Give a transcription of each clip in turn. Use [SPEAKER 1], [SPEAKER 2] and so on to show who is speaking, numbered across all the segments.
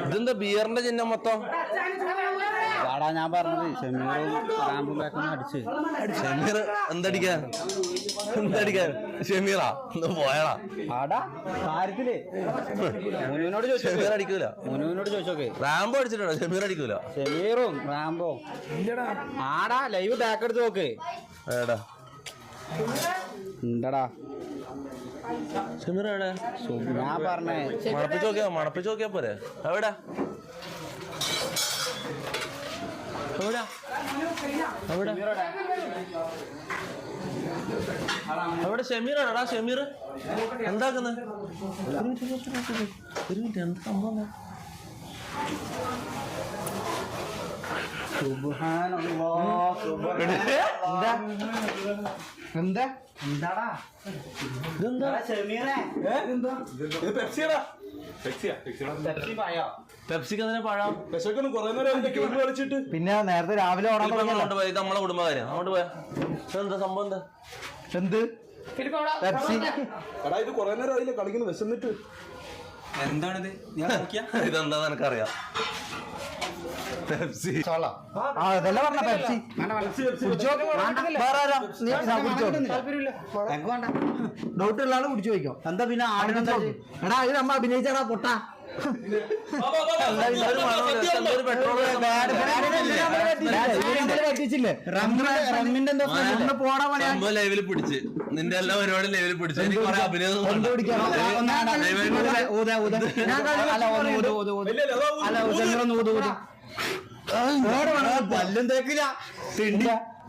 [SPEAKER 1] ഇതെന്താ ബിയറിന്റെ ചിഹ്നം മൊത്തം?
[SPEAKER 2] വാടാ ഞാൻ പറഞ്ഞത് ഷമീറും റാമ്പും ബാക്കും അടിച്ച്.
[SPEAKER 1] ഷമീർ എന്തടിക്കാൻ ഷമീറാ ഒന്ന് പോയടാ
[SPEAKER 2] ആടാ കാര്യത്തില് മുനുവിനോട് ചോദിച്ചു.
[SPEAKER 1] ഷമീർ അടിക്കൂല.
[SPEAKER 2] മുനുവിനോട് ചോദിച്ചോക്കെ.
[SPEAKER 1] റാംബോ അടിച്ചിട്ടുണ്ടോ? ഷമീർ അടിക്കൂല.
[SPEAKER 2] ഷമീറും റാമ്പോ ആടാ ലൈവ് ബാക്ക് എടുത്ത് നോക്ക്.
[SPEAKER 1] എടാ
[SPEAKER 2] ഉണ്ടടാ
[SPEAKER 1] ഷമീർ എവിടെ?
[SPEAKER 2] ഞാൻ പറഞ്ഞേ
[SPEAKER 1] മണപ്പിച്ച് നോക്കിയാ പോരെ? എവിടെ അവിടെ ഷമീറാടാ. ഷമീർ എന്താക്കുന്നത്? ഒരു മിനിറ്റ് എന്താ സംഭവം? പെപ്സിക്ക് അതിനെ പഴം
[SPEAKER 2] പിന്നെ നേരത്തെ രാവിലെ
[SPEAKER 1] പോയി നമ്മളെ കുടുംബകാര്യം അങ്ങോട്ട് പോയാ എന്താ സംഭവം? എന്താ
[SPEAKER 2] എന്ത് പെപ്സി?
[SPEAKER 3] ഇത് കൊറേ നേരം ആയില്ലേ കളിക്കുന്നു വിശന്നിട്ട്.
[SPEAKER 2] എന്താണിത്?
[SPEAKER 1] ഇതെന്താ നിനക്കറിയാം? പെപ്സി.
[SPEAKER 2] അതല്ല പറഞ്ഞ പെപ്സി. ഡൗട്ട് ഉള്ള ആള് കുടിച്ചു പോയിക്കോ. എന്താ പിന്നെ ആടിനെന്താ? എടാ ഇത് നമ്മ അഭിനയിച്ചാടാ പൊട്ടാ.
[SPEAKER 1] ലൈവിൽ പിടിച്ച് നിന്റെ എല്ലാ പരിപാടി ലൈവിൽ പിടിച്ചു. എനിക്ക് കുറെ അഭിനയം
[SPEAKER 2] പല്ലും തേക്കില്ല.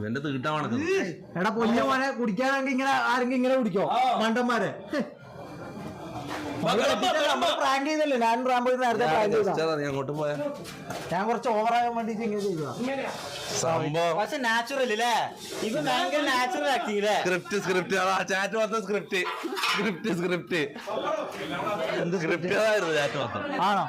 [SPEAKER 1] എന്റെ തീട്ടാ മണക്കുന്നത്.
[SPEAKER 2] എടാ പൊന്നു മോനെ കുടിക്കാനെങ്കിൽ ഇങ്ങനെ ആരെങ്കിലും ഇങ്ങനെ കുടിക്കോ മണ്ടന്മാരെ? പ്രാങ്ക് ചെയ്തല്ലേ? ഞാൻ റാമ്പോ നേരത്തെ പ്രാങ്ക് ചെയ്താ.
[SPEAKER 1] നീ അങ്ങോട്ട് പോയാ
[SPEAKER 2] ഞാൻ കുറച്ച് ഓവറാകാൻ വേണ്ടിട്ട് ഇങ്ങനെ ചെയ്തതാ
[SPEAKER 1] സംഭവം.
[SPEAKER 2] പക്ഷെ നാച്ചുറൽ അല്ലേ? ഇത് ഭയങ്കര നാച്ചുറൽ ആക്ടിങ് അല്ലേ?
[SPEAKER 1] സ്ക്രിപ്റ്റ് ചാറ്റ് മൊത്തം സ്ക്രിപ്റ്റ് അതായിരുന്നു ചാറ്റ് മൊത്തം.
[SPEAKER 2] ആണോ?